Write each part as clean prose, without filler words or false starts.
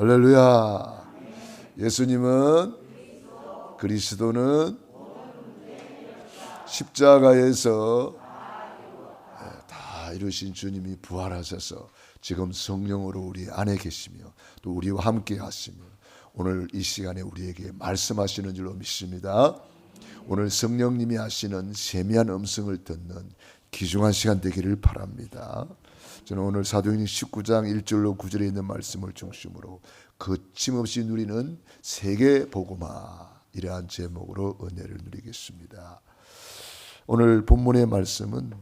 할렐루야. 예수님은 그리스도는 십자가에서 다 이루신 주님이 부활하셔서 지금 성령으로 우리 안에 계시며 또 우리와 함께 하시며 오늘 이 시간에 우리에게 말씀하시는 줄로 믿습니다. 오늘 성령님이 하시는 세미한 음성을 듣는 귀중한 시간 되기를 바랍니다. 저는 오늘 사도행전 19장 1절로 9절에 있는 말씀을 중심으로 거침없이 누리는 세계 복음화, 이러한 제목으로 은혜를 누리겠습니다. 오늘 본문의 말씀은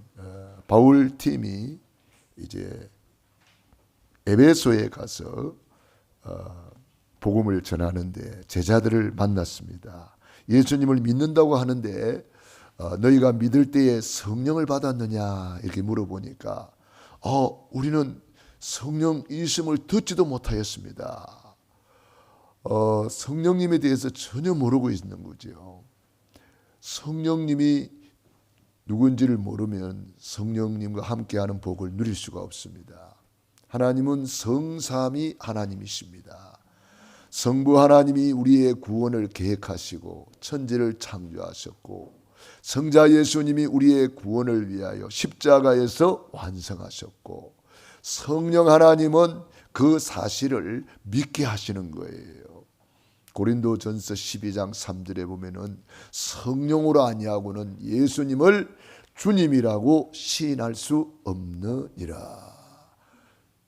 바울 팀이 이제 에베소에 가서 복음을 전하는데 제자들을 만났습니다. 예수님을 믿는다고 하는데 너희가 믿을 때에 성령을 받았느냐 이렇게 물어보니까 우리는 성령 이심을 듣지도 못하였습니다. 성령님에 대해서 전혀 모르고 있는 거죠. 성령님이 누군지를 모르면 성령님과 함께하는 복을 누릴 수가 없습니다. 하나님은 성삼위 하나님이십니다. 성부 하나님이 우리의 구원을 계획하시고 천지를 창조하셨고 성자 예수님이 우리의 구원을 위하여 십자가에서 완성하셨고 성령 하나님은 그 사실을 믿게 하시는 거예요. 고린도전서 12장 3절에 보면은 성령으로 아니하고는 예수님을 주님이라고 시인할 수 없느니라.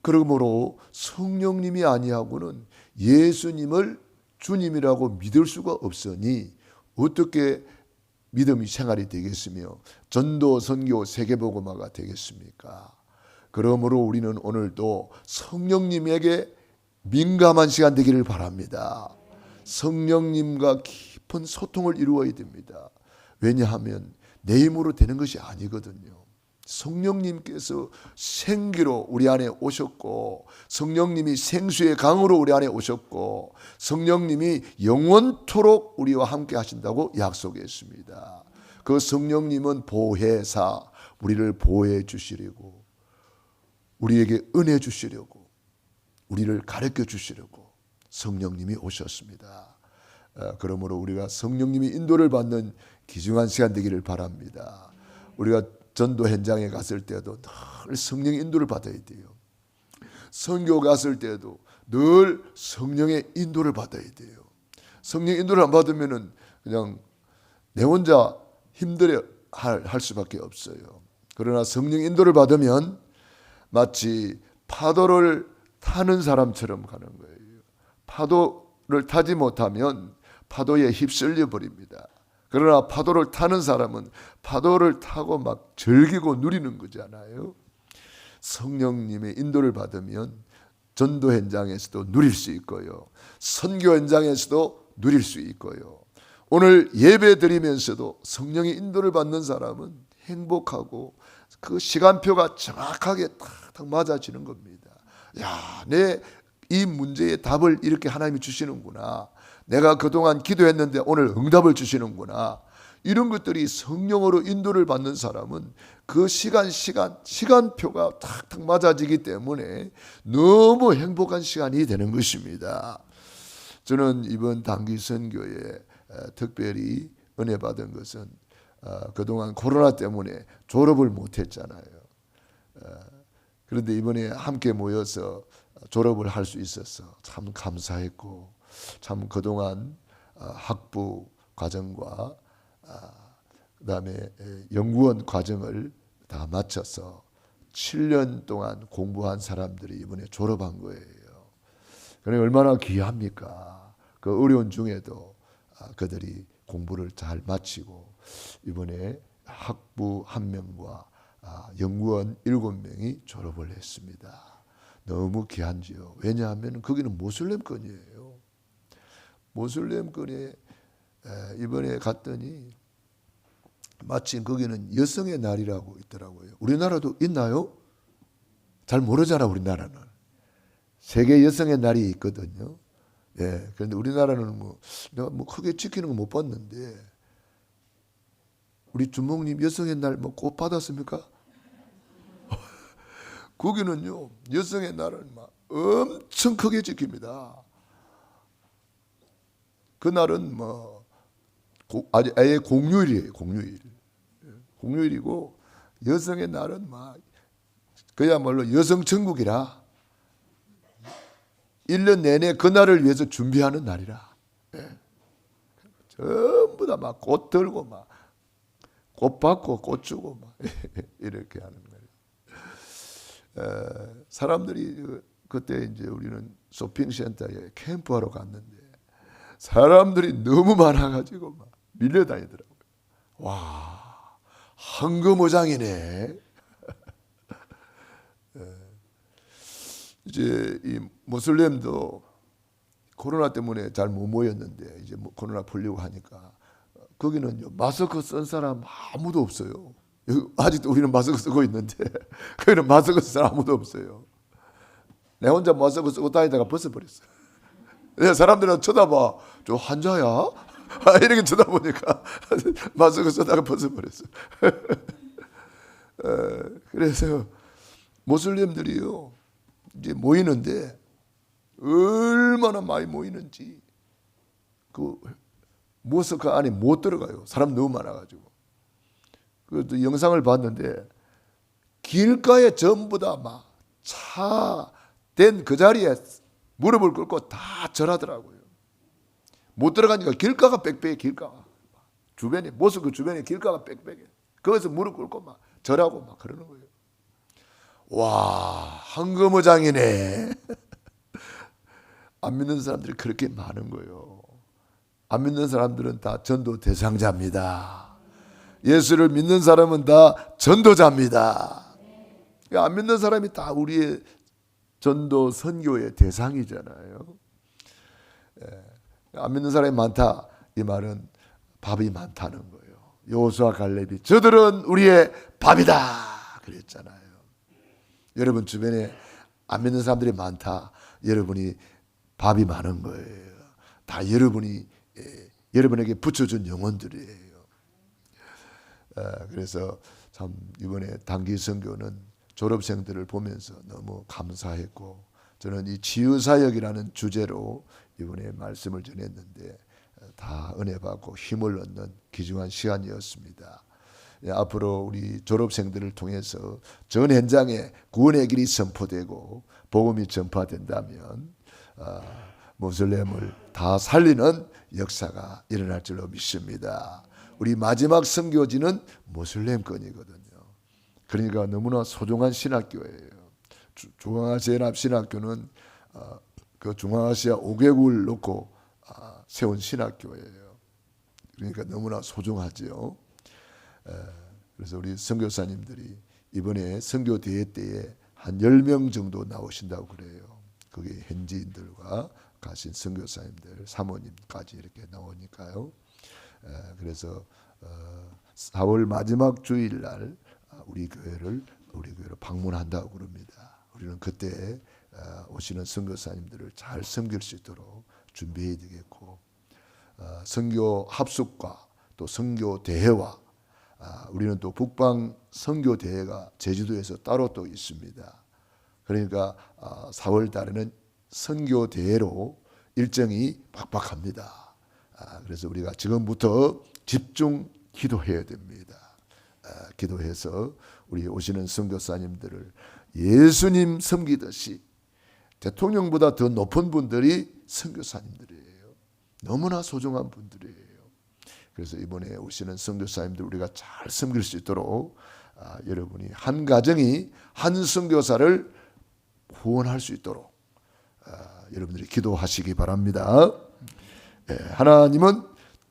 그러므로 성령님이 아니하고는 예수님을 주님이라고 믿을 수가 없으니 어떻게 믿음이 생활이 되겠으며 전도 선교 세계복음화가 되겠습니까? 그러므로 우리는 오늘도 성령님에게 민감한 시간 되기를 바랍니다. 성령님과 깊은 소통을 이루어야 됩니다. 왜냐하면 내 힘으로 되는 것이 아니거든요. 성령님께서 생기로 우리 안에 오셨고 성령님이 생수의 강으로 우리 안에 오셨고 성령님이 영원토록 우리와 함께 하신다고 약속했습니다. 그 성령님은 보혜사, 우리를 보호해 주시려고 우리에게 은혜 주시려고 우리를 가르쳐 주시려고 성령님이 오셨습니다. 그러므로 우리가 성령님이 인도를 받는 귀중한 시간 되기를 바랍니다. 우리가 전도 현장에 갔을 때도 늘 성령의 인도를 받아야 돼요. 선교 갔을 때도 늘 성령의 인도를 받아야 돼요. 성령의 인도를 안 받으면은 그냥 내 혼자 힘들어 할 수밖에 없어요. 그러나 성령의 인도를 받으면 마치 파도를 타는 사람처럼 가는 거예요. 파도를 타지 못하면 파도에 휩쓸려 버립니다. 그러나 파도를 타는 사람은 파도를 타고 막 즐기고 누리는 거잖아요. 성령님의 인도를 받으면 전도 현장에서도 누릴 수 있고요. 선교 현장에서도 누릴 수 있고요. 오늘 예배 드리면서도 성령의 인도를 받는 사람은 행복하고 그 시간표가 정확하게 탁탁 맞아지는 겁니다. 야, 내 이 문제의 답을 이렇게 하나님이 주시는구나. 내가 그동안 기도했는데 오늘 응답을 주시는구나. 이런 것들이 성령으로 인도를 받는 사람은 그 시간표가 탁탁 맞아지기 때문에 너무 행복한 시간이 되는 것입니다. 저는 이번 단기 선교에 특별히 은혜 받은 것은 그동안 코로나 때문에 졸업을 못했잖아요. 그런데 이번에 함께 모여서 졸업을 할 수 있어서 참 감사했고 참 그동안 학부 과정과 그다음에 연구원 과정을 다 마쳐서 7년 동안 공부한 사람들이 이번에 졸업한 거예요. 그러니 얼마나 귀합니까? 그 어려운 중에도 그들이 공부를 잘 마치고 이번에 학부 1명과 연구원 7명이 졸업을 했습니다. 너무 귀한지요. 왜냐하면 거기는 모슬렘권이에요. 모슬렘권에 이번에 갔더니 마침 거기는 여성의 날이라고 있더라고요. 우리나라도 있나요? 잘 모르잖아. 우리나라는 세계 여성의 날이 있거든요. 그런데 우리나라는 내가 크게 지키는 거 못 봤는데 우리 주목님 여성의 날 꼭 받았습니까? 거기는요 여성의 날은 막 엄청 크게 지킵니다. 그날은 뭐 아예 공휴일이에요. 공휴일이고 여성의 날은 막 그야말로 여성 천국이라 1년 내내 그날을 위해서 준비하는 날이라. 전부 다 막 꽃 들고 막 꽃 받고 꽃 주고 막 이렇게 하는 거예요. 사람들이 그때 이제 우리는 쇼핑센터에 캠프하러 갔는데 사람들이 너무 많아가지고 막 밀려다니더라고요. 와, 황금어장이네. 이제 이 모슬렘도 코로나 때문에 잘 못 모였는데 이제 뭐 코로나 풀리고 하니까 거기는 마스크 쓴 사람 아무도 없어요. 아직도 우리는 마스크 쓰고 있는데 거기는 마스크 쓴 사람 아무도 없어요. 내 혼자 마스크 쓰고 다니다가 벗어버렸어요. 사람들은 쳐다봐. 저 환자야? 이렇게 쳐다보니까 마스크 쓰다가 벗어버렸어요. 그래서 모슬렘들이요 이제 모이는데 얼마나 많이 모이는지 그 모스크 안에 못 들어가요. 사람 너무 많아가지고. 그것도 영상을 봤는데 길가에 전부 다 막 차 된 그 자리에 무릎을 꿇고 다 절하더라고요. 못 들어가니까 길가가 빽빽해. 길가가 주변에 모스크 주변에 길가가 빽빽해. 거기서 무릎 꿇고 막 절하고 막 그러는 거예요. 와, 황금어장이네. 안 믿는 사람들이 그렇게 많은 거예요. 안 믿는 사람들은 다 전도 대상자입니다. 예수를 믿는 사람은 다 전도자입니다. 안 믿는 사람이 다 우리의 전도 선교의 대상이잖아요. 안 믿는 사람이 많다. 이 말은 밥이 많다는 거예요. 여호수아 갈렙이 저들은 우리의 밥이다 그랬잖아요. 여러분 주변에 안 믿는 사람들이 많다. 여러분이 밥이 많은 거예요. 다 여러분에게 붙여준 영혼들이에요. 그래서 참 이번에 단기 선교는 졸업생들을 보면서 너무 감사했고 저는 이 치유사역이라는 주제로 이번에 말씀을 전했는데 다 은혜 받고 힘을 얻는 귀중한 시간이었습니다. 앞으로 우리 졸업생들을 통해서 전 현장에 구원의 길이 선포되고 복음이 전파된다면 모슬렘을 다 살리는 역사가 일어날 줄로 믿습니다. 우리 마지막 선교지는 모슬렘권이거든요. 그러니까 너무나 소중한 신학교예요. 중앙아시아 연합신학교는 그 중앙아시아 5개국을 놓고 세운 신학교예요. 그러니까 너무나 소중하지요. 그래서 우리 선교사님들이 이번에 선교 대회 때에 한 10명 정도 나오신다고 그래요. 그게 현지인들과 가신 선교사님들, 사모님까지 이렇게 나오니까요. 그래서 4월 마지막 주일날 우리 교회로 방문한다고 그럽니다. 우리는 그때 오시는 선교사님들을 잘 섬길 수 있도록 준비해야 되겠고 선교 합숙과 또 선교 대회와 우리는 또 북방 선교 대회가 제주도에서 따로 또 있습니다. 그러니까 4월 달에는 선교 대회로 일정이 빡빡합니다. 그래서 우리가 지금부터 집중 기도해야 됩니다. 기도해서 우리 오시는 선교사님들을 예수님 섬기듯이 대통령보다 더 높은 분들이 선교사님들이에요. 너무나 소중한 분들이에요. 그래서 이번에 오시는 선교사님들 우리가 잘 섬길 수 있도록 여러분이 한 가정이 한 선교사를 후원할 수 있도록 여러분들이 기도하시기 바랍니다. 하나님은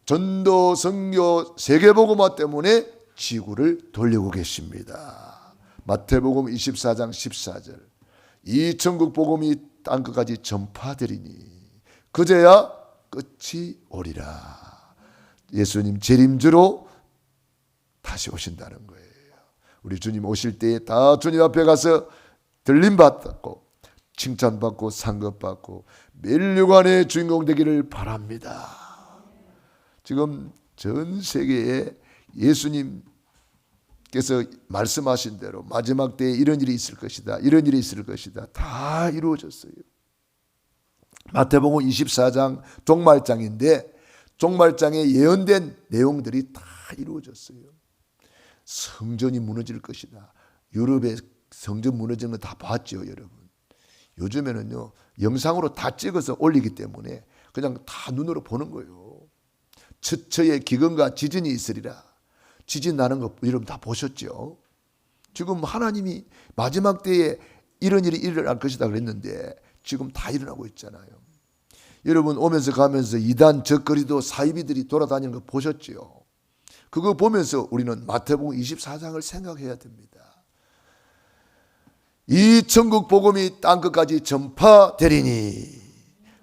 전도 선교 세계복음화 때문에 지구를 돌리고 계십니다. 마태복음 24장 14절 이 천국 복음이 땅끝까지 전파되리니 그제야 끝이 오리라. 예수님 재림주로 다시 오신다는 거예요. 우리 주님 오실 때에 다 주님 앞에 가서 들림받고 칭찬받고 상급받고 멸류관의 주인공 되기를 바랍니다. 지금 전 세계에 예수님 그래서 말씀하신 대로 마지막 때에 이런 일이 있을 것이다, 이런 일이 있을 것이다, 다 이루어졌어요. 마태복음 24장 종말장인데 종말장에 예언된 내용들이 다 이루어졌어요. 성전이 무너질 것이다. 유럽의 성전 무너지는 거 다 봤죠, 여러분. 요즘에는요, 영상으로 다 찍어서 올리기 때문에 그냥 다 눈으로 보는 거예요. 처처에 기근과 지진이 있으리라. 지진 나는 거 여러분 다 보셨죠? 지금 하나님이 마지막 때에 이런 일이 일어날 것이다 그랬는데 지금 다 일어나고 있잖아요. 여러분 오면서 가면서 이단 적거리도 사이비들이 돌아다니는 거 보셨죠? 그거 보면서 우리는 마태복음 24장을 생각해야 됩니다. 이 천국 복음이 땅끝까지 전파되리니,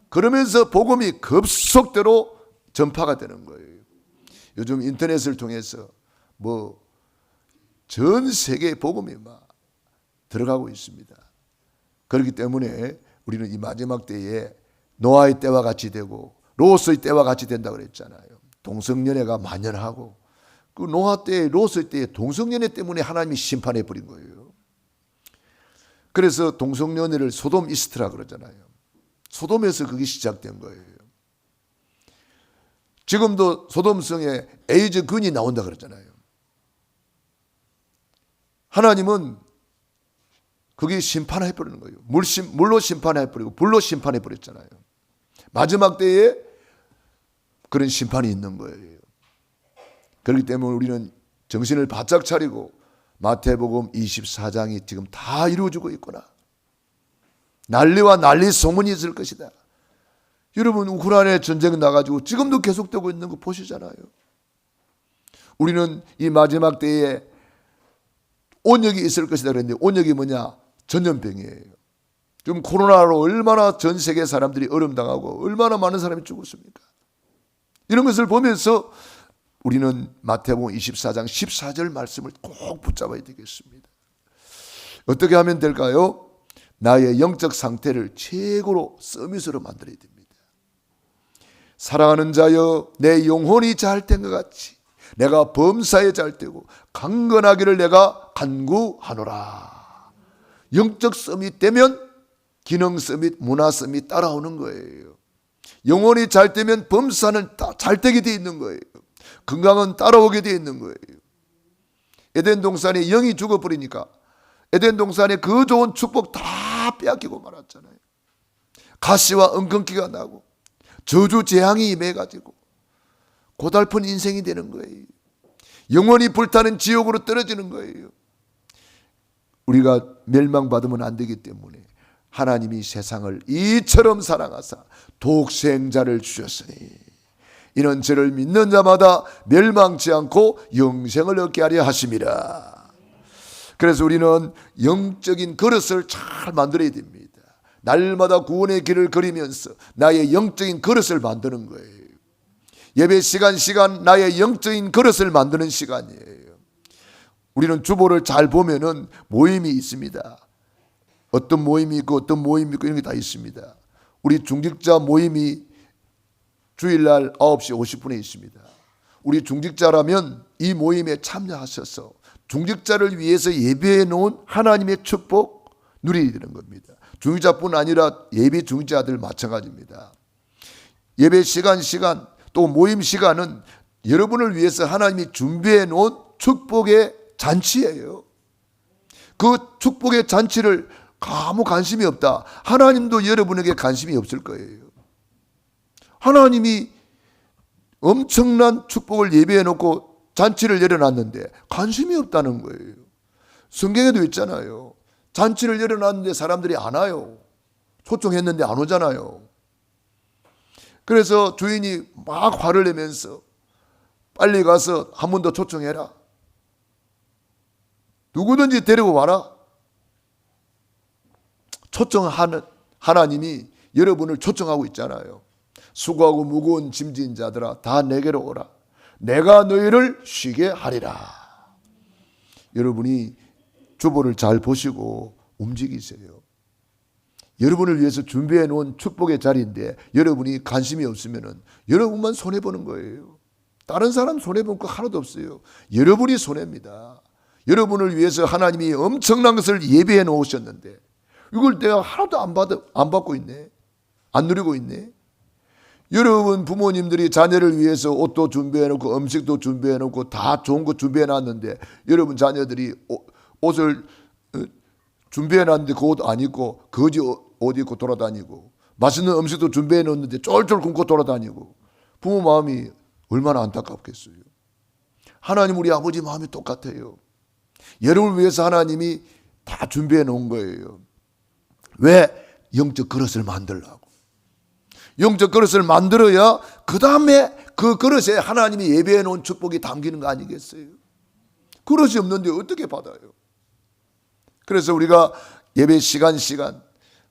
그러면서 복음이 급속대로 전파가 되는 거예요. 요즘 인터넷을 통해서 전 세계의 복음이 막 들어가고 있습니다. 그렇기 때문에 우리는 이 마지막 때에 노아의 때와 같이 되고 롯의 때와 같이 된다 그랬잖아요. 동성연애가 만연하고 그 노아 때, 롯의 때에 동성연애 때문에 하나님이 심판해 버린 거예요. 그래서 동성연애를 소돔 이스트라 그러잖아요. 소돔에서 그게 시작된 거예요. 지금도 소돔성에 에이즈균이 나온다 그러잖아요. 하나님은 그게 심판해 버리는 거예요. 물로 심판해 버리고 불로 심판해 버렸잖아요. 마지막 때에 그런 심판이 있는 거예요. 그렇기 때문에 우리는 정신을 바짝 차리고 마태복음 24장이 지금 다 이루어지고 있구나. 난리와 난리 소문이 있을 것이다. 여러분 우크라이나에 전쟁 나가지고 지금도 계속되고 있는 거 보시잖아요. 우리는 이 마지막 때에 온역이 있을 것이다 그랬는데 온역이 뭐냐? 전염병이에요. 지금 코로나로 얼마나 전 세계 사람들이 어려움당하고 얼마나 많은 사람이 죽었습니까? 이런 것을 보면서 우리는 마태복음 24장 14절 말씀을 꼭 붙잡아야 되겠습니다. 어떻게 하면 될까요? 나의 영적 상태를 최고로 서밋으로 만들어야 됩니다. 사랑하는 자여, 내 영혼이 잘 된 것 같이 내가 범사에 잘 되고 강건하기를 내가 간구하노라. 영적 서밋 되면 기능 서밋, 문화 서밋 따라오는 거예요. 영혼이 잘 되면 범사는 잘 되게 돼 있는 거예요. 건강은 따라오게 돼 있는 거예요. 에덴 동산에 영이 죽어버리니까 에덴 동산에 그 좋은 축복 다 빼앗기고 말았잖아요. 가시와 엉겅퀴가 나고 저주 재앙이 임해가지고 고달픈 인생이 되는 거예요. 영원히 불타는 지옥으로 떨어지는 거예요. 우리가 멸망받으면 안 되기 때문에 하나님이 세상을 이처럼 사랑하사 독생자를 주셨으니 이는 저를 믿는 자마다 멸망치 않고 영생을 얻게 하려 하심이라. 그래서 우리는 영적인 그릇을 잘 만들어야 됩니다. 날마다 구원의 길을 걸으면서 나의 영적인 그릇을 만드는 거예요. 예배 시간 나의 영적인 그릇을 만드는 시간이에요. 우리는 주보를 잘 보면은 모임이 있습니다. 어떤 모임이 있고 어떤 모임이 있고 이런 게 다 있습니다. 우리 중직자 모임이 주일날 9시 50분에 있습니다. 우리 중직자라면 이 모임에 참여하셔서 중직자를 위해서 예배해 놓은 하나님의 축복 누리게 되는 겁니다. 중직자뿐 아니라 예배 중직자들 마찬가지입니다. 예배 시간 또 모임 시간은 여러분을 위해서 하나님이 준비해 놓은 축복의 잔치예요. 그 축복의 잔치를 아무 관심이 없다. 하나님도 여러분에게 관심이 없을 거예요. 하나님이 엄청난 축복을 예배해 놓고 잔치를 열어놨는데 관심이 없다는 거예요. 성경에도 있잖아요. 잔치를 열어놨는데 사람들이 안 와요. 초청했는데 안 오잖아요. 그래서 주인이 막 화를 내면서 빨리 가서 한 번 더 초청해라. 누구든지 데리고 와라. 초청하는 하나님이 여러분을 초청하고 있잖아요. 수고하고 무거운 짐진 자들아 다 내게로 오라. 내가 너희를 쉬게 하리라. 여러분이 주보를 잘 보시고 움직이세요. 여러분을 위해서 준비해 놓은 축복의 자리인데 여러분이 관심이 없으면 여러분만 손해보는 거예요. 다른 사람 손해본 거 하나도 없어요. 여러분이 손해입니다. 여러분을 위해서 하나님이 엄청난 것을 예비해 놓으셨는데 이걸 내가 하나도 안 받고 있네. 안 누리고 있네. 여러분 부모님들이 자녀를 위해서 옷도 준비해 놓고 음식도 준비해 놓고 다 좋은 거 준비해 놨는데 여러분 자녀들이 옷을 준비해 놨는데 그 옷 안 입고 거지 옷 입고 돌아다니고 맛있는 음식도 준비해 놓는데 쫄쫄 굶고 돌아다니고 부모 마음이 얼마나 안타깝겠어요. 하나님 우리 아버지 마음이 똑같아요. 여러분을 위해서 하나님이 다 준비해 놓은 거예요. 왜? 영적 그릇을 만들라고. 영적 그릇을 만들어야 그 다음에 그 그릇에 하나님이 예배해 놓은 축복이 담기는 거 아니겠어요? 그릇이 없는데 어떻게 받아요? 그래서 우리가 예배 시간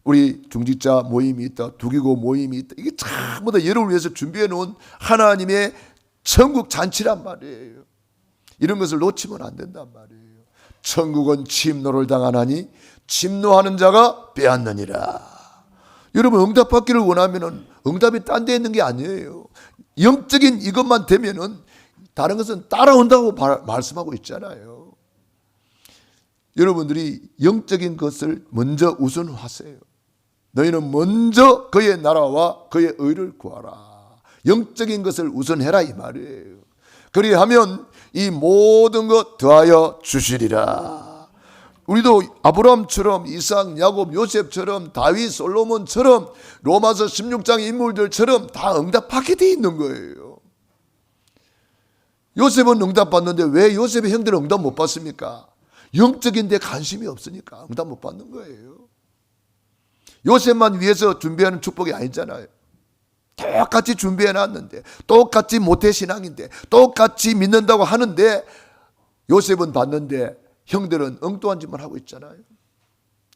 우리 중직자 모임이 있다, 두기고 모임이 있다. 이게 전부 다 여러분을 위해서 준비해 놓은 하나님의 천국 잔치란 말이에요. 이런 것을 놓치면 안 된단 말이에요. 천국은 침노를 당하나니 침노하는 자가 빼앗느니라. 여러분 응답받기를 원하면 응답이 딴 데 있는 게 아니에요. 영적인 이것만 되면은 다른 것은 따라온다고 말씀하고 있잖아요. 여러분들이 영적인 것을 먼저 우선하세요. 너희는 먼저 그의 나라와 그의 의를 구하라. 영적인 것을 우선해라 이 말이에요. 그리하면 이 모든 것 더하여 주시리라. 우리도 아브라함처럼 이삭, 야곱, 요셉처럼 다윗, 솔로몬처럼 로마서 16장 인물들처럼 다 응답받게 돼 있는 거예요. 요셉은 응답받는데 왜 요셉의 형들은 응답 못 받습니까? 영적인 데 관심이 없으니까 응답 못 받는 거예요. 요셉만 위해서 준비하는 축복이 아니잖아요. 똑같이 준비해 놨는데 똑같이 모태신앙인데 똑같이 믿는다고 하는데 요셉은 받는데 형들은 엉뚱한 짓만 하고 있잖아요.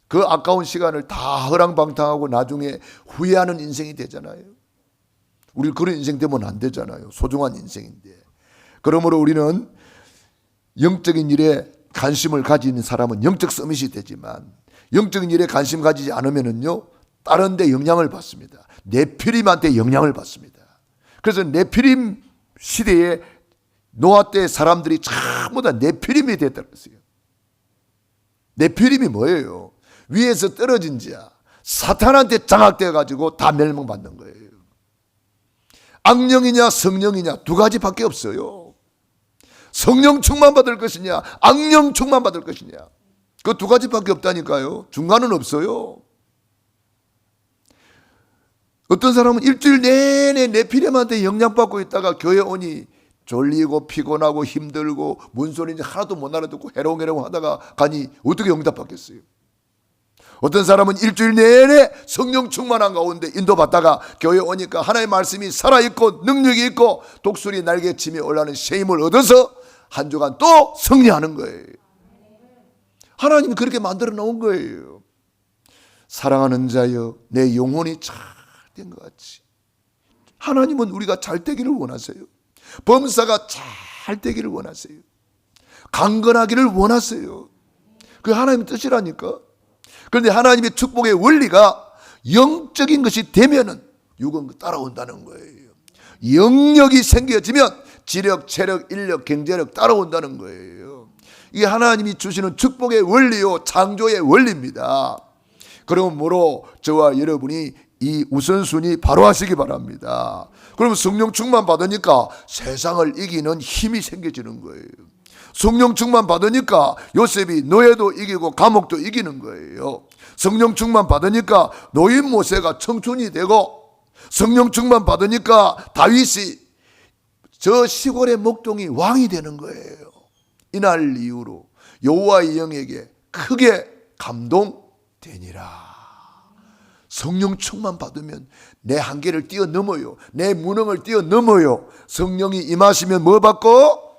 그 아까운 시간을 다 허랑방탕하고 나중에 후회하는 인생이 되잖아요. 우리 그런 인생 되면 안 되잖아요. 소중한 인생인데. 그러므로 우리는 영적인 일에 관심을 가지는 사람은 영적 서밋이 되지만 영적인 일에 관심 가지지 않으면은요 다른 데 영향을 받습니다. 네피림한테 영향을 받습니다. 그래서 네피림 시대에 노아 때 사람들이 전부 다 네피림이 됐더랬어요. 네피림이 뭐예요? 위에서 떨어진 자, 사탄한테 장악되어 가지고 다 멸망받는 거예요. 악령이냐 성령이냐 두 가지밖에 없어요. 성령 충만 받을 것이냐 악령 충만 받을 것이냐 그 두 가지밖에 없다니까요. 중간은 없어요. 어떤 사람은 일주일 내내 네피림한테 영향받고 있다가 교회 오니 졸리고 피곤하고 힘들고 뭔 소리인지 하나도 못 알아듣고 해롱해롱 하다가 가니 어떻게 응답받겠어요? 어떤 사람은 일주일 내내 성령 충만한 가운데 인도받다가 교회 오니까 하나님의 말씀이 살아있고 능력이 있고 독수리 날개침이 올라오는 쉐임을 얻어서 한 주간 또 승리하는 거예요. 하나님이 그렇게 만들어 놓은 거예요. 사랑하는 자여 내 영혼이 잘 된 것 같이 하나님은 우리가 잘 되기를 원하세요. 범사가 잘 되기를 원하세요. 강건하기를 원하세요. 그게 하나님의 뜻이라니까. 그런데 하나님의 축복의 원리가 영적인 것이 되면은 육은 따라온다는 거예요. 영역이 생겨지면 지력, 체력, 인력, 경제력 따라온다는 거예요. 이게 하나님이 주시는 축복의 원리요 창조의 원리입니다. 그러므로 저와 여러분이 이 우선순위 바로 하시기 바랍니다. 그러면 성령 충만 받으니까 세상을 이기는 힘이 생겨지는 거예요. 성령 충만 받으니까 요셉이 노예도 이기고 감옥도 이기는 거예요. 성령 충만 받으니까 노인 모세가 청춘이 되고 성령 충만 받으니까 다윗이 저 시골의 목동이 왕이 되는 거예요. 이날 이후로 여호와의 영에게 크게 감동되니라. 성령 충만 받으면 내 한계를 뛰어넘어요. 내 무능을 뛰어넘어요. 성령이 임하시면 뭐 받고?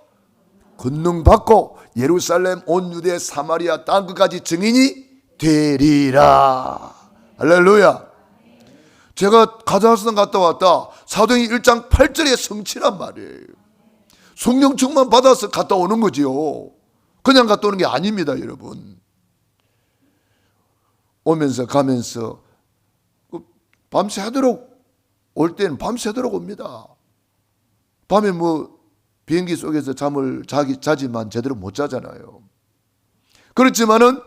권능 받고 예루살렘 온 유대 사마리아 땅끝까지 증인이 되리라. 할렐루야. 제가 가자스탄 갔다 왔다. 사도행전 1장 8절의 성취란 말이에요. 성령 충만 받아서 갔다 오는 거지요. 그냥 갔다 오는 게 아닙니다, 여러분. 오면서 가면서 밤새도록 올 때는 밤새도록 옵니다. 밤에 뭐 비행기 속에서 잠을 자지만 제대로 못 자잖아요. 그렇지만은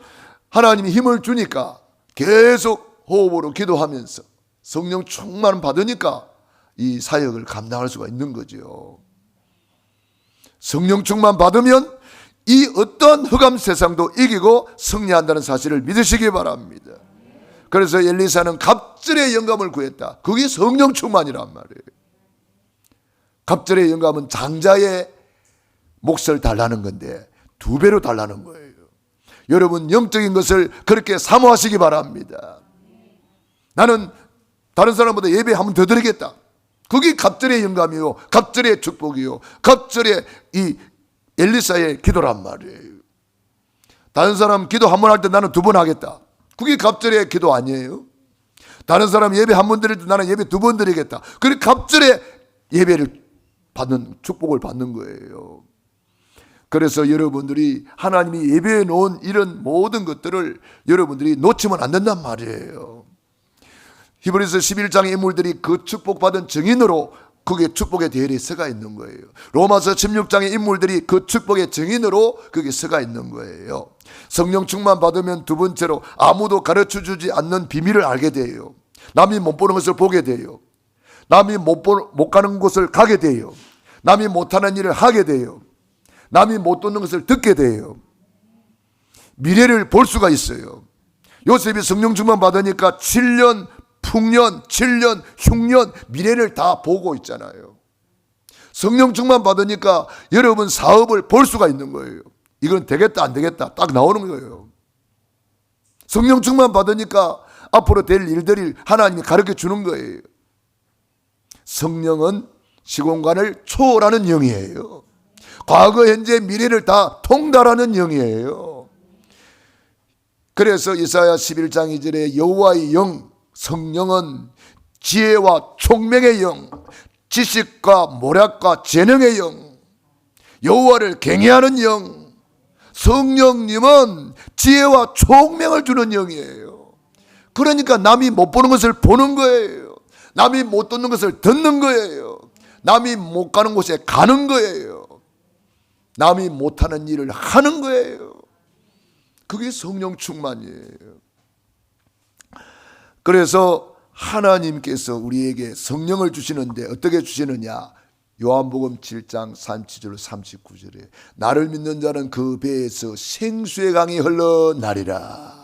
하나님이 힘을 주니까 계속 호흡으로 기도하면서 성령 충만 받으니까 이 사역을 감당할 수가 있는 거죠. 성령 충만 받으면 이 어떤 흑암 세상도 이기고 승리한다는 사실을 믿으시기 바랍니다. 그래서 엘리사는 갑절의 영감을 구했다. 그게 성령 충만이란 말이에요. 갑절의 영감은 장자의 몫을 달라는 건데 2배로 달라는 거예요. 여러분 영적인 것을 그렇게 사모하시기 바랍니다. 나는 다른 사람보다 예배 한 번 더 드리겠다. 그게 갑절의 영감이요, 갑절의 축복이요, 갑절의 이 엘리사의 기도란 말이에요. 다른 사람 기도 한 번 할 때 나는 2번 하겠다. 그게 갑절의 기도 아니에요? 다른 사람 예배 한 번 드릴 때 나는 예배 2번 드리겠다. 그게 갑절의 예배를 받는, 축복을 받는 거예요. 그래서 여러분들이 하나님이 예배해 놓은 이런 모든 것들을 여러분들이 놓치면 안 된단 말이에요. 히브리서 11장의 인물들이 그 축복받은 증인으로 그게 축복의 대열에 서가 있는 거예요. 로마서 16장의 인물들이 그 축복의 증인으로 그게 서가 있는 거예요. 성령 충만 받으면 두 번째로 아무도 가르쳐주지 않는 비밀을 알게 돼요. 남이 못 보는 것을 보게 돼요. 남이 못 가는 곳을 가게 돼요. 남이 못하는 일을 하게 돼요. 남이 못 듣는 것을 듣게 돼요. 미래를 볼 수가 있어요. 요셉이 성령 충만 받으니까 7년 풍년, 7년, 흉년 미래를 다 보고 있잖아요. 성령 충만 받으니까 여러분 사업을 볼 수가 있는 거예요. 이건 되겠다 안 되겠다 딱 나오는 거예요. 성령 충만 받으니까 앞으로 될 일들을 하나님이 가르쳐 주는 거예요. 성령은 시공간을 초월하는 영이에요. 과거, 현재, 미래를 다 통달하는 영이에요. 그래서 이사야 11장 2절에 여호와의 영, 성령은 지혜와 총명의 영, 지식과 모략과 재능의 영, 여호와를 경외하는 영, 성령님은 지혜와 총명을 주는 영이에요. 그러니까 남이 못 보는 것을 보는 거예요. 남이 못 듣는 것을 듣는 거예요. 남이 못 가는 곳에 가는 거예요. 남이 못하는 일을 하는 거예요. 그게 성령 충만이에요. 그래서 하나님께서 우리에게 성령을 주시는데 어떻게 주시느냐? 요한복음 7장 37절 39절에 나를 믿는 자는 그 배에서 생수의 강이 흘러나리라.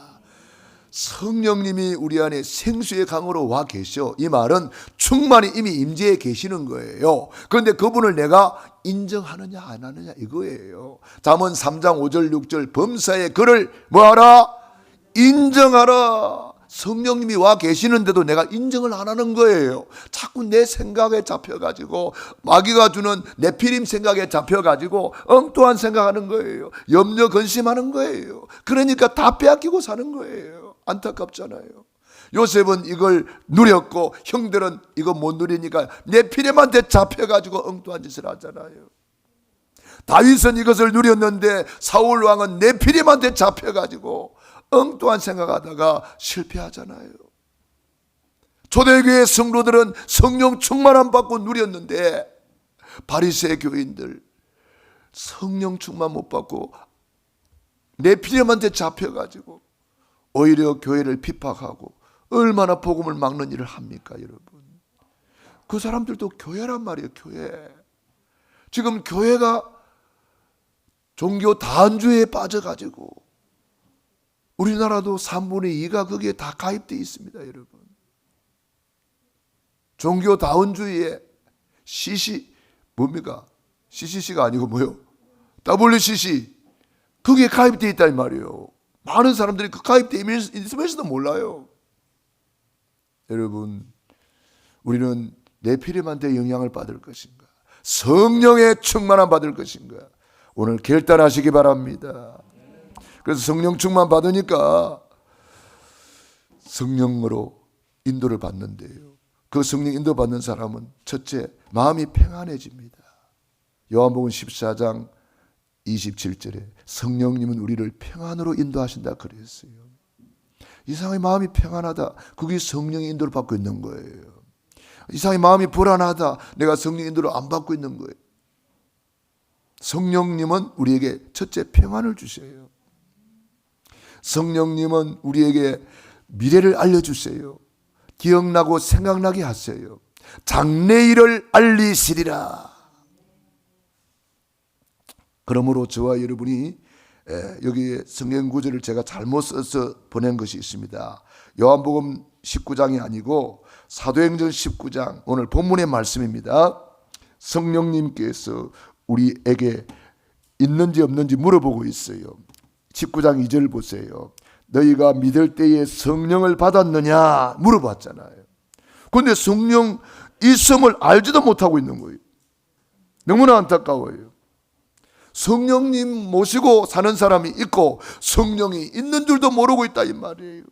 성령님이 우리 안에 생수의 강으로 와 계셔. 이 말은 충만히 이미 임재해 계시는 거예요. 그런데 그분을 내가 인정하느냐 안 하느냐 이거예요. 잠언 3장 5절 6절 범사의 그를 뭐하라? 인정하라. 성령님이 와 계시는데도 내가 인정을 안 하는 거예요. 자꾸 내 생각에 잡혀가지고 마귀가 주는 네피림 생각에 잡혀가지고 엉뚱한 생각하는 거예요. 염려 근심하는 거예요. 그러니까 다 빼앗기고 사는 거예요. 안타깝잖아요. 요셉은 이걸 누렸고 형들은 이거 못 누리니까 네피림한테 잡혀가지고 엉뚱한 짓을 하잖아요. 다윗은 이것을 누렸는데 사울 왕은 네피림한테 잡혀가지고 엉뚱한 생각하다가 실패하잖아요. 초대교회 성도들은 성령 충만함 받고 누렸는데 바리새 교인들 성령 충만 못 받고 네피림한테 잡혀가지고 오히려 교회를 핍박하고 얼마나 복음을 막는 일을 합니까 여러분. 그 사람들도 교회란 말이에요. 교회. 지금 교회가 종교 다원주의에 빠져가지고 우리나라도 3분의 2가 거기에 다 가입되어 있습니다 여러분. 종교 다원주의에 CC 뭡니까? CCC가 아니고 뭐요? WCC 거기에 가입되어 있단 말이에요. 많은 사람들이 그 가입되어 있으면서도 몰라요. 여러분 우리는 네피림한테 영향을 받을 것인가? 성령의 충만함 받을 것인가? 오늘 결단하시기 바랍니다. 그래서 성령 충만 받으니까 성령으로 인도를 받는데요. 그 성령 인도 받는 사람은 첫째 마음이 평안해집니다. 요한복음 14장 27절에 성령님은 우리를 평안으로 인도하신다 그랬어요. 이상하게 마음이 평안하다. 그게 성령의 인도를 받고 있는 거예요. 이상하게 마음이 불안하다. 내가 성령 인도를 안 받고 있는 거예요. 성령님은 우리에게 첫째 평안을 주셔요. 성령님은 우리에게 미래를 알려주세요. 기억나고 생각나게 하세요. 장래일을 알리시리라. 그러므로 저와 여러분이 여기 성경 구절을 제가 잘못 써서 보낸 것이 있습니다. 요한복음 19장이 아니고 사도행전 19장 오늘 본문의 말씀입니다. 성령님께서 우리에게 있는지 없는지 물어보고 있어요. 19장 2절 보세요. 너희가 믿을 때에 성령을 받았느냐 물어봤잖아요. 그런데 성령 있음을 알지도 못하고 있는 거예요. 너무나 안타까워요. 성령님 모시고 사는 사람이 있고 성령이 있는 줄도 모르고 있다 이 말이에요.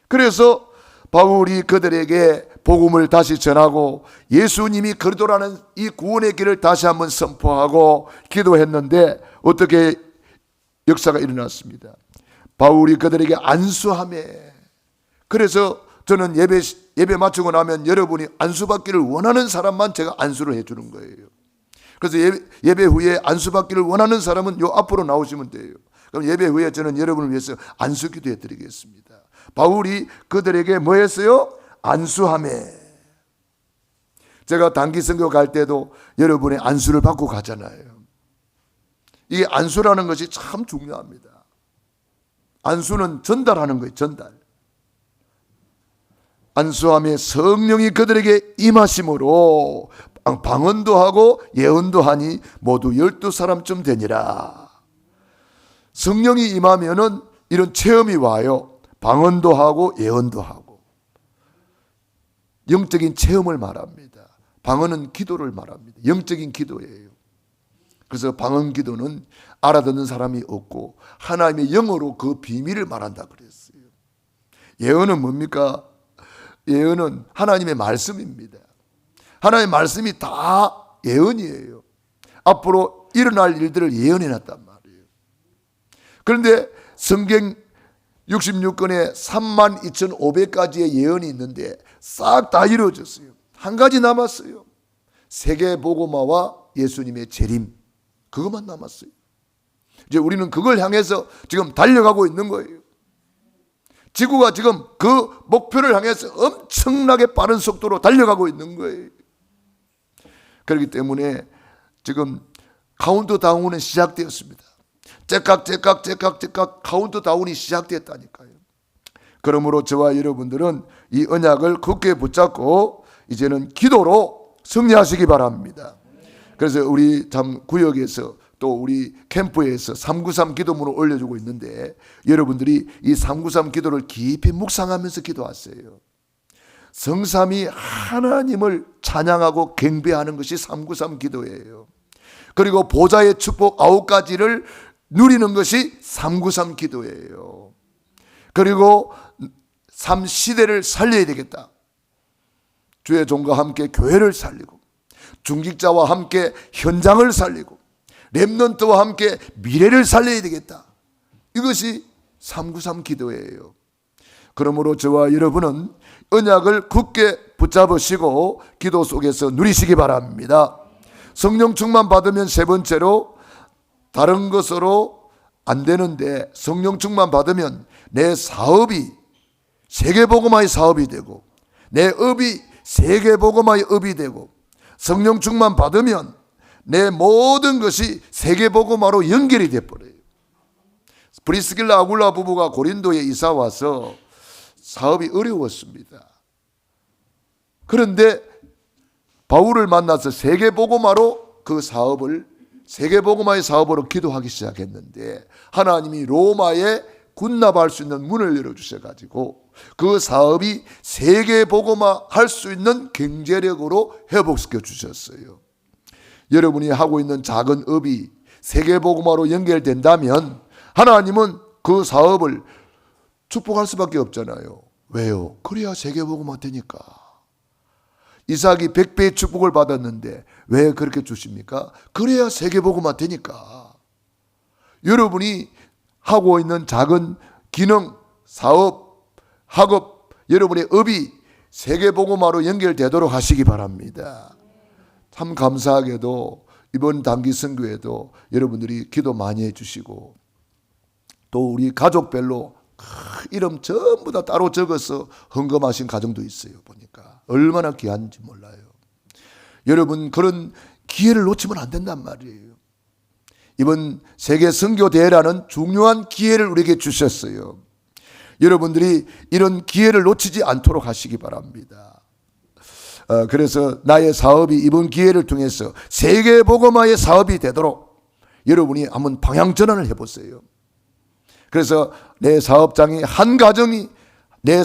그래서 바울이 그들에게 복음을 다시 전하고 예수님이 그리스도라는 이 구원의 길을 다시 한번 선포하고 기도했는데 어떻게 역사가 일어났습니다. 바울이 그들에게 안수하며, 그래서 저는 예배 마치고 나면 여러분이 안수받기를 원하는 사람만 제가 안수를 해주는 거예요. 그래서 예배 후에 안수받기를 원하는 사람은 요 앞으로 나오시면 돼요. 그럼 예배 후에 저는 여러분을 위해서 안수 기도해 드리겠습니다. 바울이 그들에게 뭐 했어요? 안수하며. 제가 단기 선교 갈 때도 여러분의 안수를 받고 가잖아요. 이게 안수라는 것이 참 중요합니다. 안수는 전달하는 거예요. 전달. 안수하며 성령이 그들에게 임하심으로 방언도 하고 예언도 하니 모두 12사람쯤 되니라. 성령이 임하면은 이런 체험이 와요. 방언도 하고 예언도 하고. 영적인 체험을 말합니다. 방언은 기도를 말합니다. 영적인 기도예요. 그래서 방언 기도는 알아듣는 사람이 없고 하나님의 영어로 그 비밀을 말한다 그랬어요. 예언은 뭡니까? 예언은 하나님의 말씀입니다. 하나님의 말씀이 다 예언이에요. 앞으로 일어날 일들을 예언해놨단 말이에요. 그런데 성경 66권에 32,500가지의 예언이 있는데 싹 다 이루어졌어요. 한 가지 남았어요. 세계복음화와 예수님의 재림, 그것만 남았어요. 이제 우리는 그걸 향해서 지금 달려가고 있는 거예요. 지구가 지금 그 목표를 향해서 엄청나게 빠른 속도로 달려가고 있는 거예요. 그렇기 때문에 지금 카운트다운은 시작되었습니다. 째깍 카운트다운이 시작됐다니까요. 그러므로 저와 여러분들은 이 언약을 굳게 붙잡고 이제는 기도로 승리하시기 바랍니다. 그래서 우리 참 구역에서 또 우리 캠프에서 393 기도문을 올려주고 있는데 여러분들이 이 393 기도를 깊이 묵상하면서 기도하세요. 성삼위 하나님을 찬양하고 경배하는 것이 393 기도예요. 그리고 보좌의 축복 9가지를 누리는 것이 393 기도예요. 그리고 3시대를 살려야 되겠다. 주의 종과 함께 교회를 살리고 중직자와 함께 현장을 살리고 렘넌트와 함께 미래를 살려야 되겠다. 이것이 393 기도예요. 그러므로 저와 여러분은 언약을 굳게 붙잡으시고 기도 속에서 누리시기 바랍니다. 성령 충만 받으면 세 번째로 다른 것으로 안 되는데 성령 충만 받으면 내 사업이 세계복음화의 사업이 되고 내 업이 세계복음화의 업이 되고 성령 충만 받으면 내 모든 것이 세계복음화로 연결이 돼버려요. 브리스길라 아굴라 부부가 고린도에 이사 와서 사업이 어려웠습니다. 그런데 바울을 만나서 세계복음화로 그 사업을 세계복음화의 사업으로 기도하기 시작했는데 하나님이 로마에 군납할 수 있는 문을 열어주셔가지고 그 사업이 세계복음화 할 수 있는 경제력으로 회복시켜 주셨어요. 여러분이 하고 있는 작은 업이 세계복음화로 연결된다면 하나님은 그 사업을 축복할 수밖에 없잖아요. 왜요? 그래야 세계복음화 되니까. 이삭이 100배의 축복을 받았는데 왜 그렇게 주십니까? 그래야 세계복음화 되니까. 여러분이 하고 있는 작은 기능, 사업, 학업, 여러분의 업이 세계복음화로 연결되도록 하시기 바랍니다. 참 감사하게도 이번 단기 선교에도 여러분들이 기도 많이 해주시고 또 우리 가족별로 이름 전부 다 따로 적어서 헌금하신 가정도 있어요. 보니까 얼마나 귀한지 몰라요. 여러분, 그런 기회를 놓치면 안 된단 말이에요. 이번 세계 선교대회라는 중요한 기회를 우리에게 주셨어요. 여러분들이 이런 기회를 놓치지 않도록 하시기 바랍니다. 그래서 나의 사업이 이번 기회를 통해서 세계 복음화의 사업이 되도록 여러분이 한번 방향 전환을 해보세요. 그래서 내 사업장이 한 가정이 내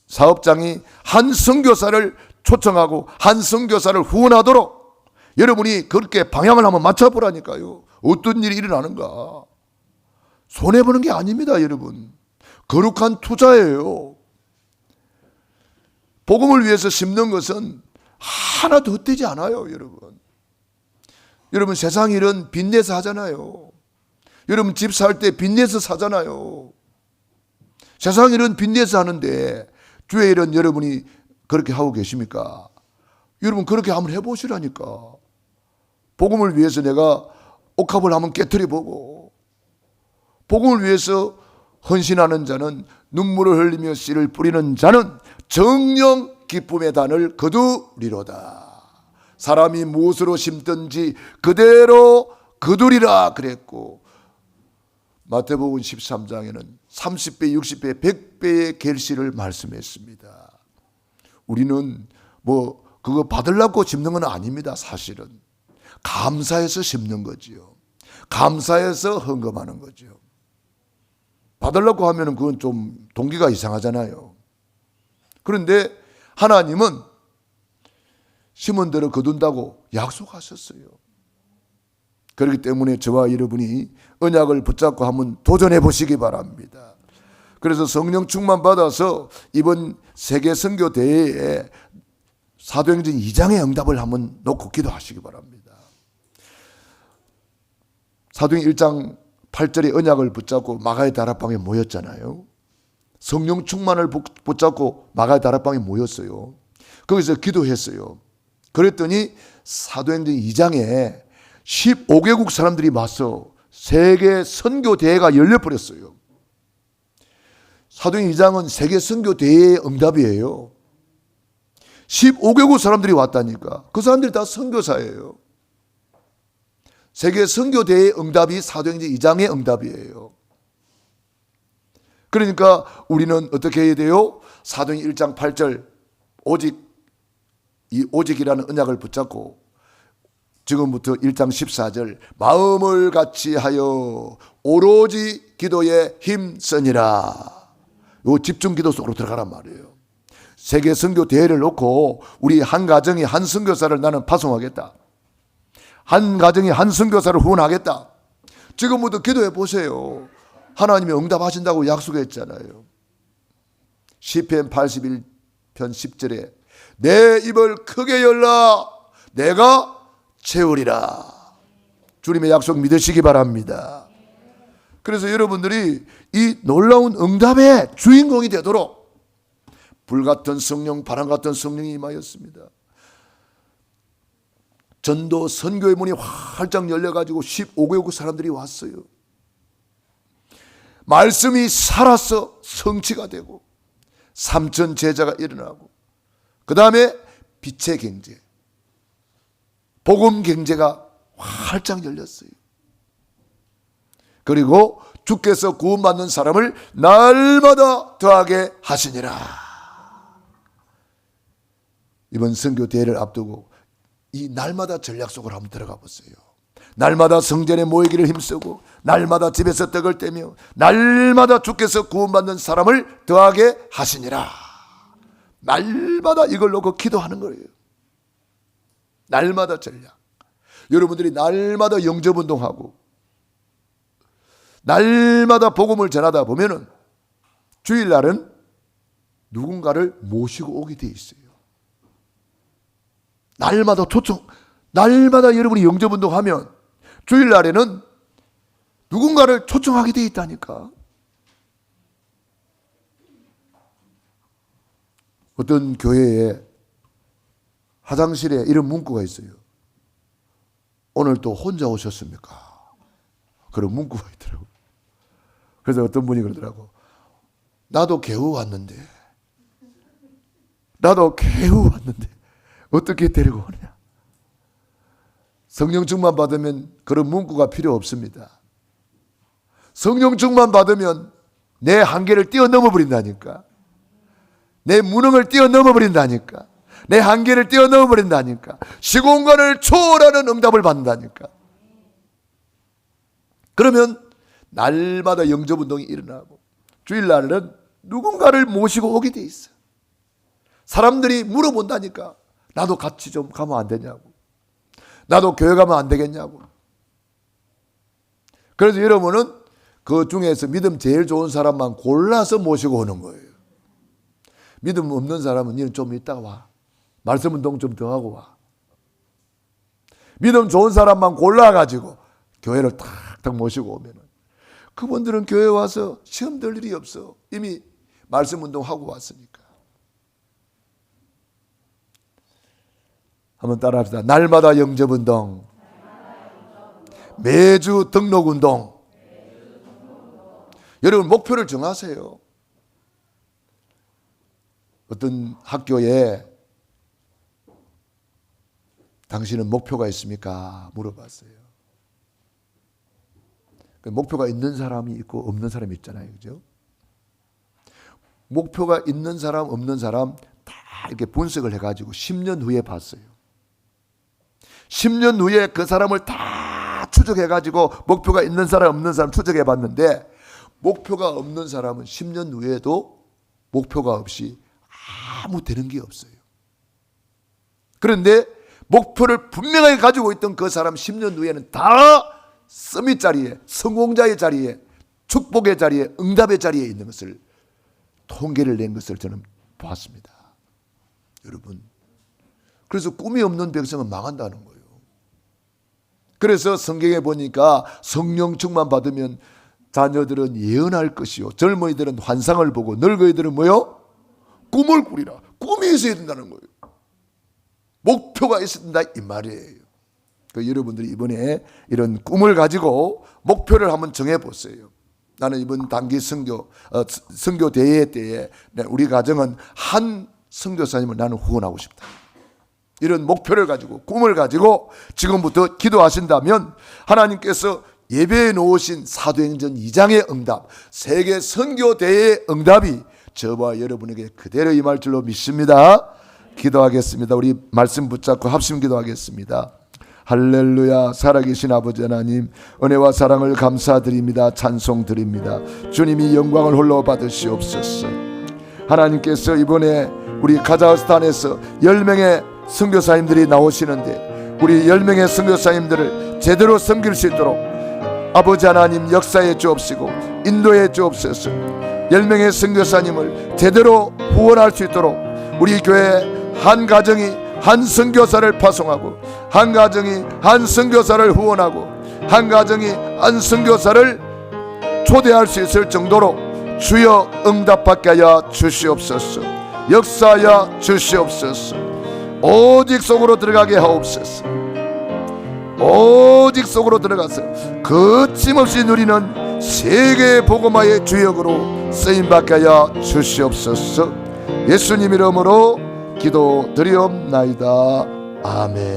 사업장이 한 선교사를 초청하고 한 선교사를 후원하도록 여러분이 그렇게 방향을 한번 맞춰보라니까요. 어떤 일이 일어나는가. 손해보는 게 아닙니다, 여러분. 거룩한 투자예요. 복음을 위해서 심는 것은 하나도 헛되지 않아요, 여러분. 여러분, 세상 일은 빚내서 하잖아요. 여러분, 집 살 때 빚내서 사잖아요. 세상 일은 빚내서 하는데 주의 일은 여러분이 그렇게 하고 계십니까? 여러분, 그렇게 한번 해보시라니까. 복음을 위해서 내가 옥합을 한번 깨트려보고, 복음을 위해서 헌신하는 자는 눈물을 흘리며 씨를 뿌리는 자는 정령 기쁨의 단을 거두리로다. 사람이 무엇으로 심든지 그대로 거두리라 그랬고, 마태복음 13장에는 30배, 60배, 100배의 결실을 말씀했습니다. 우리는 그거 받으려고 심는 건 아닙니다. 사실은 감사해서 심는 거지요. 감사해서 헌금하는 거죠. 받으려고 하면 그건 좀 동기가 이상하잖아요. 그런데 하나님은 심은 대로 거둔다고 약속하셨어요. 그렇기 때문에 저와 여러분이 언약을 붙잡고 한번 도전해 보시기 바랍니다. 그래서 성령 충만 받아서 이번 세계 선교 대회에 사도행전 2장의 응답을 한번 놓고 기도하시기 바랍니다. 사도행전 1장 8절에 언약을 붙잡고 마가의 다락방에 모였잖아요. 성령 충만을 붙잡고 마가의 다락방에 모였어요. 거기서 기도했어요. 그랬더니 사도행전 2장에 15개국 사람들이 와서 세계 선교 대회가 열려버렸어요. 사도행전 2장은 세계 선교 대회의 응답이에요. 15개국 사람들이 왔다니까. 그 사람들이 다 선교사예요. 세계 선교 대회의 응답이 사도행전 2장의 응답이에요. 그러니까 우리는 어떻게 해야 돼요? 사도행전 1장 8절 이 오직이라는 언약을 붙잡고 지금부터 1장 14절 마음을 같이 하여 오로지 기도에 힘쓰니라. 요 집중 기도 속으로 들어가란 말이에요. 세계 선교 대회를 놓고 우리 한 가정이 한 선교사를 나는 파송하겠다. 한 가정이 한 선교사를 후원하겠다. 지금부터 기도해 보세요. 하나님이 응답하신다고 약속했잖아요. 시편 81편 10절에 내 입을 크게 열라 내가 채우리라. 주님의 약속 믿으시기 바랍니다. 그래서 여러분들이 이 놀라운 응답의 주인공이 되도록 불같은 성령, 바람같은 성령이 임하였습니다. 전도 선교의 문이 활짝 열려가지고 15개국 사람들이 왔어요. 말씀이 살아서 성취가 되고 3천 제자가 일어나고 그 다음에 빛의 경제, 복음 경제가 활짝 열렸어요. 그리고 주께서 구원받는 사람을 날마다 더하게 하시니라. 이번 선교 대회를 앞두고 이 날마다 전략 속으로 한번 들어가 보세요. 날마다 성전에 모이기를 힘쓰고 날마다 집에서 떡을 떼며 날마다 주께서 구원받는 사람을 더하게 하시니라. 날마다 이걸 놓고 기도하는 거예요. 날마다 전략. 여러분들이 날마다 영접운동하고 날마다 복음을 전하다 보면은 주일날은 누군가를 모시고 오게 돼 있어요. 날마다 날마다 여러분이 영접운동하면 주일날에는 누군가를 초청하게 돼 있다니까. 어떤 교회에 화장실에 이런 문구가 있어요. 오늘 또 혼자 오셨습니까? 그런 문구가 있더라고요. 그래서 어떤 분이 그러더라고. 나도 겨우 왔는데 어떻게 데리고 오냐. 성령 충만 받으면 그런 문구가 필요 없습니다. 성령 충만 받으면 내 한계를 뛰어넘어 버린다니까. 내 무능을 뛰어넘어 버린다니까. 내 한계를 뛰어넘어 버린다니까. 시공간을 초월하는 응답을 받는다니까. 그러면 날마다 영접운동이 일어나고 주일날은 누군가를 모시고 오게 돼 있어. 사람들이 물어본다니까. 나도 같이 좀 가면 안 되냐고. 나도 교회 가면 안 되겠냐고. 그래서 여러분은 그 중에서 믿음 제일 좋은 사람만 골라서 모시고 오는 거예요. 믿음 없는 사람은 니는 좀 이따가 와. 말씀 운동 좀 더 하고 와. 믿음 좋은 사람만 골라가지고 교회를 탁탁 모시고 오면은 그분들은 교회 와서 시험 들 일이 없어. 이미 말씀 운동하고 왔으니까. 한번 따라 합시다. 날마다 영접 운동. 매주 등록 운동. 여러분 목표를 정하세요. 어떤 학교에 당신은 목표가 있습니까? 물어봤어요. 목표가 있는 사람이 있고 없는 사람이 있잖아요. 그죠? 목표가 있는 사람, 없는 사람 다 이렇게 분석을 해가지고 10년 후에 봤어요. 10년 후에 그 사람을 다 추적해가지고 목표가 있는 사람, 없는 사람 추적해봤는데 목표가 없는 사람은 10년 후에도 목표가 없이 아무 되는 게 없어요. 그런데 목표를 분명하게 가지고 있던 그 사람 10년 후에는 다 서밋 자리에, 성공자의 자리에, 축복의 자리에, 응답의 자리에 있는 것을 통계를 낸 것을 저는 보았습니다. 여러분, 그래서 꿈이 없는 백성은 망한다는 거예요. 그래서 성경에 보니까 성령 충만 받으면 자녀들은 예언할 것이요, 젊은이들은 환상을 보고, 늙은이들은 뭐요? 꿈을 꾸리라. 꿈이 있어야 된다는 거예요. 목표가 있어야 된다 이 말이에요. 여러분들이 이번에 이런 꿈을 가지고 목표를 한번 정해보세요. 나는 이번 단기 선교 대회 때에 우리 가정은 한 선교사님을 나는 후원하고 싶다. 이런 목표를 가지고 꿈을 가지고 지금부터 기도하신다면 하나님께서 예배해 놓으신 사도행전 2장의 응답, 세계 선교 대회의 응답이 저와 여러분에게 그대로 임할 줄로 믿습니다. 기도하겠습니다. 우리 말씀 붙잡고 합심 기도하겠습니다. 할렐루야. 살아계신 아버지 하나님, 은혜와 사랑을 감사드립니다. 찬송드립니다. 주님이 영광을 홀로 받으시옵소서. 하나님께서 이번에 우리 카자흐스탄에서 10명의 선교사님들이 나오시는데 우리 10명의 선교사님들을 제대로 섬길 수 있도록 아버지 하나님 역사해 주옵시고 인도해 주옵소서. 10명의 선교사님을 제대로 후원할 수 있도록 우리 교회 한 가정이 한 선교사를 파송하고, 한 가정이 한 선교사를 후원하고, 한 가정이 한 선교사를 초대할 수 있을 정도로 주여 응답받게 하여 주시옵소서. 역사하여 주시옵소서. 오직 속으로 들어가게 하옵소서. 오직 속으로 들어가서 거침없이 누리는 세계 복음화의 주역으로 쓰임받게 하여 주시옵소서. 예수님 이름으로 기도드리옵나이다. 아멘.